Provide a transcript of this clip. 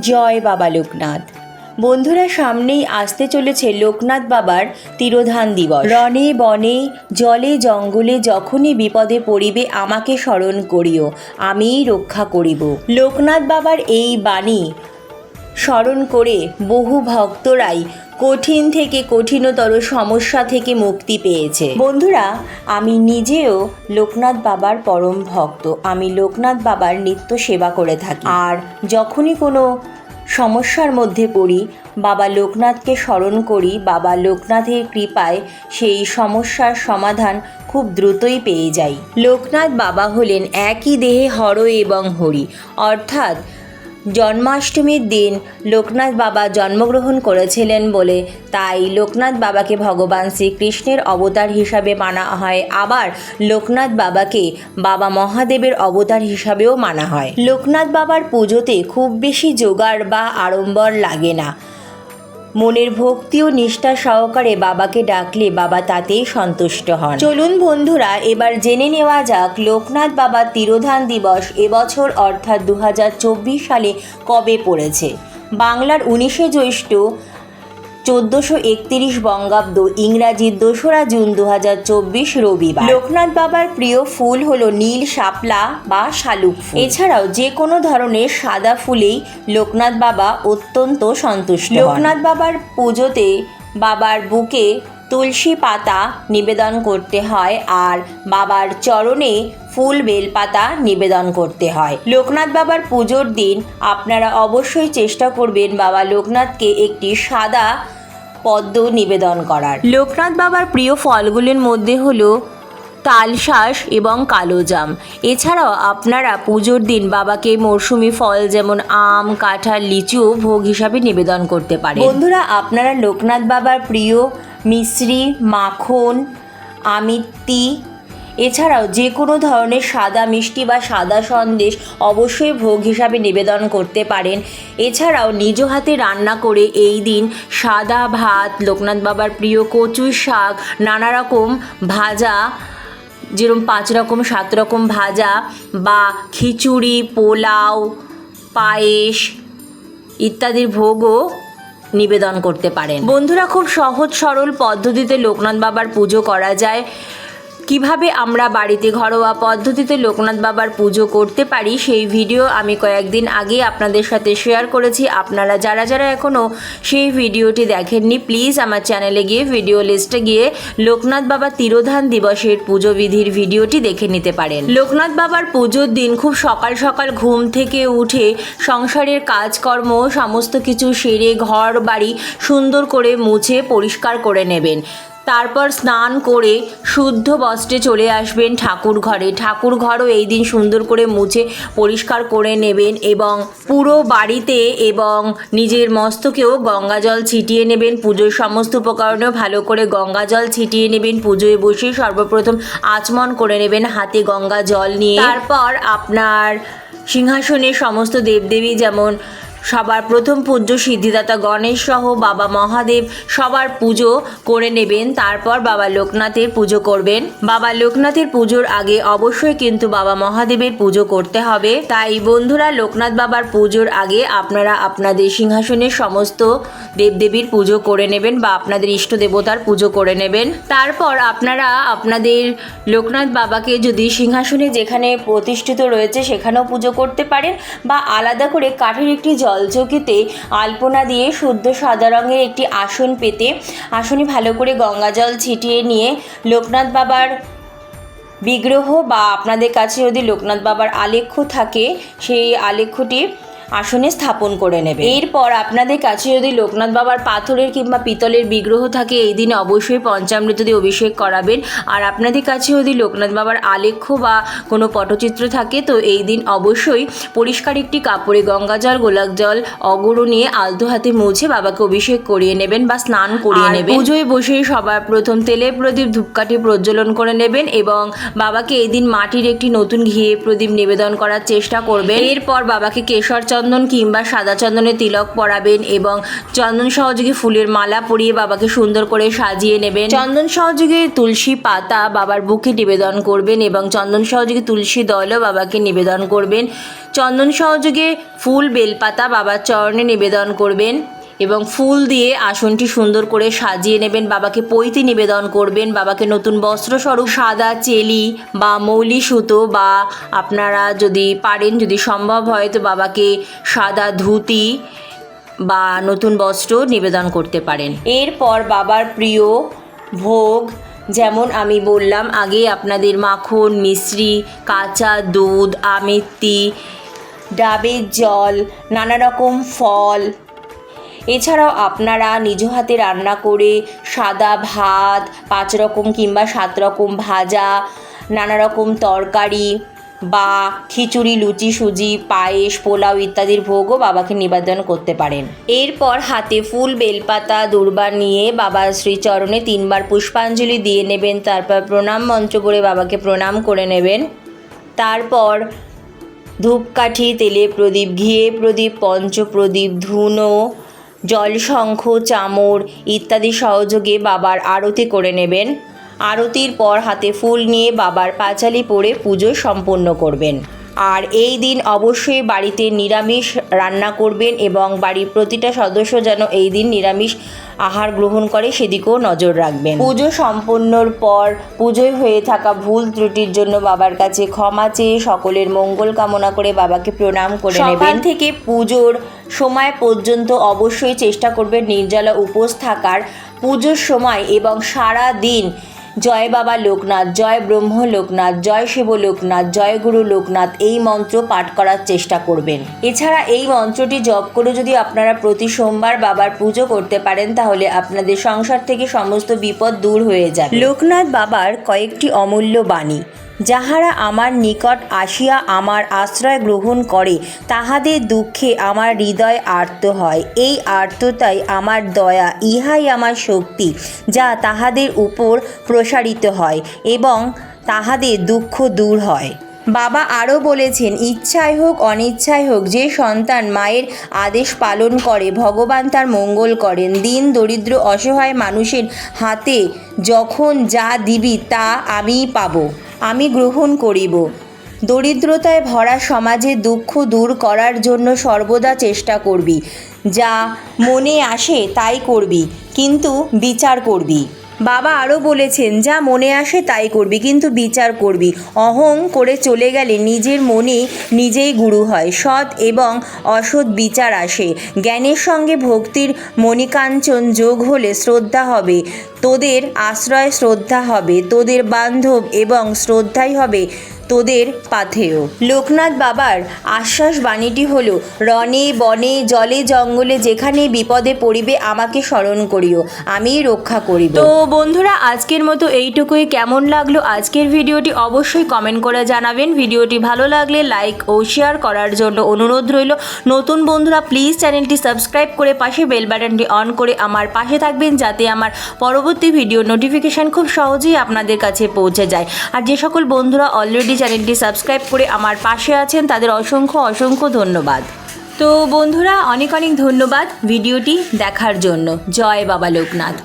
জয় বাবা লোকনাথ। বন্ধুরা, সামনেই আসতে চলেছে লোকনাথ বাবার তিরোধান দিবস। রণে বনে জলে জঙ্গলে যখনই বিপদে পড়িবে আমাকে স্মরণ করিও, আমিই রক্ষা করিব। লোকনাথ বাবার এই বাণী স্মরণ করে বহু ভক্তরাই কঠিন থেকে কঠিনতর সমস্যা থেকে মুক্তি পেয়েছে। বন্ধুরা, আমি নিজেও লোকনাথ বাবার পরম ভক্ত। আমি লোকনাথ বাবার নিত্য সেবা করে থাকি। আর যখনই কোনো সমস্যার মধ্যে পড়ি, বাবা লোকনাথকে স্মরণ করি। বাবা লোকনাথের কৃপায় সেই সমস্যার সমাধান খুব দ্রুতই পেয়ে যাই। লোকনাথ বাবা হলেন একই দেহে হর এবং হরি, অর্থাৎ জন্মাষ্টমীর দিন লোকনাথ বাবা জন্মগ্রহণ করেছিলেন বলে তাই লোকনাথ বাবাকে ভগবান শ্রীকৃষ্ণের অবতার হিসাবে মানা হয়। আবার লোকনাথ বাবাকে বাবা মহাদেবের অবতার হিসাবেও মানা হয়। লোকনাথ বাবার পুজোতে খুব বেশি জোগাড় বা আড়ম্বর লাগে না। মনের ভক্তি ও নিষ্ঠা সহকারে বাবাকে ডাকলে বাবা তাতেই সন্তুষ্ট হন। চলুন বন্ধুরা, এবার জেনে নেওয়া যাক লোকনাথ বাবার তিরোধান দিবস এবছর অর্থাৎ 2024 সালে কবে পড়েছে। বাংলার 19শে জ্যৈষ্ঠ 1431 বঙ্গাব্দ, ইংরাজি 2রা জুন 2024 রবিবার। লোকনাথ বাবার প্রিয় ফুল হলো নীল শাপলা বা শালুক ফুল। এছাড়াও যে কোনো ধরনের সাদা ফুলেই লোকনাথ বাবা অত্যন্ত সন্তুষ্ট। লোকনাথ বাবার পুজোতে বাবার বুকে তুলসী পাতা নিবেদন করতে হয় আর বাবার চরণে ফুল বেলপাতা নিবেদন করতে হয়। লোকনাথ বাবার পুজোর দিন আপনারা অবশ্যই চেষ্টা করবেন বাবা লোকনাথকে একটি সাদা পদ্ম নিবেদন করার। লোকনাথ বাবার প্রিয় ফলগুলির মধ্যে হলো তালশাঁস এবং কালোজাম। এছাড়াও আপনারা পুজোর দিন বাবাকে মরশুমি ফল যেমন আম, কাঁঠাল, লিচু ভোগ হিসাবে নিবেদন করতে পারেন। বন্ধুরা, আপনারা লোকনাথ বাবার প্রিয় মিশ্রি, মাখন, আমিত্তি এছাড়াও যে কোনো ধরনের সাদা মিষ্টি বা সাদা সন্দেশ অবশ্যই ভোগ হিসাবে নিবেদন করতে পারেন। এছাড়াও নিজ হাতে রান্না করে এই দিন সাদা ভাত, লোকনাথ বাবার প্রিয় কচু শাক, নানা রকম ভাজা, যেরকম 5 রকম 7 রকম ভাজা বা খিচুড়ি, পোলাও, পায়েস ইত্যাদির ভোগও নিবেদন করতে পারেন। বন্ধুরা, খুব সহজ সরল পদ্ধতিতে লোকনাথ বাবার পুজো করা যায়। কিভাবে আমরা বাড়িতে ঘরোয়া পদ্ধতিতে লোকনাথ বাবার পুজো করতে পারি সেই ভিডিও আমি কয়েকদিন আগে আপনাদের সাথে শেয়ার করেছি। আপনারা যারা যারা এখনও সেই ভিডিওটি দেখেননি, প্লিজ আমার চ্যানেলে গিয়ে ভিডিও লিস্টে গিয়ে লোকনাথ বাবার তিরোধান দিবসের পুজো বিধির ভিডিওটি দেখে নিতে পারেন। লোকনাথ বাবার পুজোর দিন খুব সকাল সকাল ঘুম থেকে উঠে সংসারের কাজকর্ম সমস্ত কিছু সেরে ঘর বাড়ি সুন্দর করে মুছে পরিষ্কার করে নেবেন। তারপর স্নান করে শুদ্ধ বস্ত্রে চলে আসবেন ঠাকুর ঘরে। ঠাকুর ঘরও এই দিন সুন্দর করে মুছে পরিষ্কার করে নেবেন এবং পুরো বাড়িতে এবং নিজের মস্তকেও গঙ্গা জল ছিটিয়ে নেবেন। পুজোর সমস্ত উপকরণেও ভালো করে গঙ্গা জল ছিটিয়ে নেবেন। পুজোয় বসে সর্বপ্রথম আচমন করে নেবেন হাতে গঙ্গা জল নিয়ে। তারপর আপনার সিংহাসনে সমস্ত দেবদেবী, যেমন সবার প্রথম পূজ্য সিদ্ধিদাতা গণেশ সহ বাবা মহাদেব সবার পুজো করে নেবেন। তারপর বাবা লোকনাথের পুজো করবেন। বাবা লোকনাথের পুজোর আগে অবশ্যই কিন্তু বাবা মহাদেবের পুজো করতে হবে। তাই বন্ধুরা, লোকনাথ বাবার পুজোর আগে আপনারা আপনাদের সিংহাসনের সমস্ত দেবদেবীর পুজো করে নেবেন বা আপনাদের ইষ্ট দেবতার পুজো করে নেবেন। তারপর আপনারা আপনাদের লোকনাথ বাবাকে যদি সিংহাসনে যেখানে প্রতিষ্ঠিত রয়েছে সেখানেও পুজো করতে পারেন বা আলাদা করে কাঠের একটি জলচৌকিতে আলপনা দিয়ে শুদ্ধ সাদা রঙের একটি আসন পেতে আসনে ভালো করে গঙ্গা জল ছিটিয়ে নিয়ে লোকনাথ বাবার বিগ্রহ বা আপনাদের কাছে যদি লোকনাথ বাবার আলেখ্য থাকে সেই আলেখ্যটি আসনে স্থাপন করে নেবে। এরপর আপনাদের কাছে যদি লোকনাথ বাবার পাথরের কিংবা পিতলের বিগ্রহ থাকে এই দিনে অবশ্যই পঞ্চামৃত দিয়ে অভিষেক করাবেন। আর আপনাদের কাছে যদি লোকনাথ বাবার আলেখ্য বা কোনো পটচিত্র থাকে তো এই দিন অবশ্যই পরিষ্কার একটি কাপড়ে গঙ্গা জল, গোলাপ জল, অগুরু নিয়ে আলতো হাতে মুছে বাবাকে অভিষেক করিয়ে নেবেন বা স্নান করিয়ে নেবেন। পুজোয় বসেই সবার প্রথম তেলে প্রদীপ ধূপকাঠি প্রজ্বলন করে নেবেন এবং বাবাকে এই দিন মাটির একটি নতুন ঘিয়ে প্রদীপ নিবেদন করার চেষ্টা করবেন। এরপর বাবাকে কেশর চন্দন কিংবা সাদা চন্দনের তিলক পরাবেন এবং চন্দন সহযোগে ফুলের মালা পরিয়ে বাবাকে সুন্দর করে সাজিয়ে নেবেন। চন্দন সহযোগে তুলসী পাতা বাবার বুকে নিবেদন করবেন এবং চন্দন সহযোগে তুলসী দলও বাবাকে নিবেদন করবেন। চন্দন সহযোগে ফুল বেলপাতা বাবার চরণে নিবেদন করবেন এবং ফুল দিয়ে আসনটি সুন্দর করে সাজিয়ে নেবেন। বাবাকে পৈতে নিবেদন করবেন। বাবাকে নতুন বস্ত্রস্বরূপ সাদা চেলি বা মৌলি সুতো বা আপনারা যদি পারেন, যদি সম্ভব হয় তো বাবাকে সাদা ধুতি বা নতুন বস্ত্র নিবেদন করতে পারেন। এরপর বাবার প্রিয় ভোগ, যেমন আমি বললাম আগে আপনাদের, মাখন, মিশ্রি, কাঁচা দুধ, আমিত্তি, ডাবের জল, নানা রকম ফল, এছাড়াও আপনারা নিজ হাতে রান্না করে সাদা ভাত, 5 রকম কিংবা 7 রকম ভাজা, নানা রকম তরকারি বা খিচুড়ি, লুচি, সুজি, পায়েস, পোলাও ইত্যাদির ভোগও বাবাকে নিবেদন করতে পারেন। এরপর হাতে ফুল বেলপাতা দূর্বা নিয়ে বাবার শ্রীচরণে 3 বার পুষ্পাঞ্জলি দিয়ে নেবেন। তারপর প্রণাম মন্ত্র করে বাবাকে প্রণাম করে নেবেন। তারপর ধূপকাঠি, তেলে প্রদীপ, ঘিয়ে প্রদীপ, পঞ্চপ্রদীপ, ধুনো, জলশঙ্খ, চামর ইত্যাদি সহযোগে বাবার আরতি করে নেবেন। আরতির পর হাতে ফুল নিয়ে বাবার পাঁচালি পরে পুজো সম্পন্ন করবেন। আর এই দিন অবশ্যই বাড়িতে নিরামিষ রান্না করবেন এবং বাড়ির প্রতিটা সদস্য যেন এই দিন নিরামিষ আহার গ্রহণ করে সেদিকেও নজর রাখবেন। পুজো সম্পন্নর পর পুজোয় হয়ে থাকা ভুল ত্রুটির জন্য বাবার কাছে ক্ষমা চেয়ে সকলের মঙ্গল কামনা করে বাবাকে প্রণাম করে নেবেন। সকাল থেকে পুজোর সময় পর্যন্ত অবশ্যই চেষ্টা করবেন নির্জলা উপোস থাকার। পুজোর সময় এবং সারা দিন জয় বাবা লোকনাথ, জয় ব্রহ্ম লোকনাথ, জয় শিব লোকনাথ, জয় গুরু লোকনাথ এই মন্ত্র পাঠ করার চেষ্টা করবেন। এছাড়া এই মন্ত্রটি জপ করে যদি আপনারা প্রতি সোমবার বাবার পুজো করতে পারেন তাহলে আপনাদের সংসার থেকে সমস্ত বিপদ দূর হয়ে যাবে। লোকনাথ বাবার কয়েকটি অমূল্য বাণী, যাহারা আমার নিকট আসিয়া আমার আশ্রয় গ্রহণ করে তাহাদের দুঃখে আমার হৃদয় আর্ত হয়। এই আর্ততাই আমার দয়া, ইহাই আমার শক্তি, যা তাহাদের উপর প্রসারিত হয় এবং তাহাদের দুঃখ দূর হয়। বাবা আরও বলেছেন, ইচ্ছায় হোক অনিচ্ছায় হোক যে সন্তান মায়ের আদেশ পালন করে ভগবান তার মঙ্গল করেন। দিন দরিদ্র অসহায় মানুষের হাতে যখন যা দিবি তা আমিই পাব, আমি গ্রহণ করিব। দরিদ্রতায় ভরা সমাজে দুঃখ দূর করার জন্য সর্বদা চেষ্টা করবি। যা মনে আসে তাই করবি, কিন্তু বিচার করবি। বাবা আরও বলেছেন, যা মনে আসে তাই করবি কিন্তু বিচার করবি। অহং করে চলে গেলে নিজের মনে নিজেই গুরু হয়। সৎ এবং অসৎ বিচার আসে। জ্ঞানের সঙ্গে ভক্তির মণিকাঞ্চন যোগ হলে শ্রদ্ধা হবে তোদের আশ্রয়, শ্রদ্ধা হবে তোদের বান্ধব এবং শ্রদ্ধাই হবে তোদের পাথেয়। লোকনাথ বাবার আশ্বাস বাণীটি হলো, রণে বনে জলে জঙ্গলে যেখানে বিপদে পড়িবে আমাকে স্মরণ করিও, আমি রক্ষা করিব। তো বন্ধুরা, আজকের মতো এইটুকুই। কেমন লাগলো আজকের ভিডিওটি অবশ্যই কমেন্ট করে জানাবেন। ভিডিওটি ভালো লাগলে লাইক ও শেয়ার করার জন্য অনুরোধ রইল। নতুন বন্ধুরা প্লিজ চ্যানেলটি সাবস্ক্রাইব করে পাশে বেল বাটনটি অন করে আমার পাশে থাকবেন, যাতে আমার পরবর্তী ভিডিও নোটিফিকেশান খুব সহজেই আপনাদের কাছে পৌঁছে যায়। আর যে সকল বন্ধুরা অলরেডি চ্যানেলটি সাবস্ক্রাইব করে আমার পাশে আছেন তাদের অসংখ্য অসংখ্য ধন্যবাদ। তো বন্ধুরা অনেক অনেক ধন্যবাদ ভিডিওটি দেখার জন্য। জয় বাবা লোকনাথ।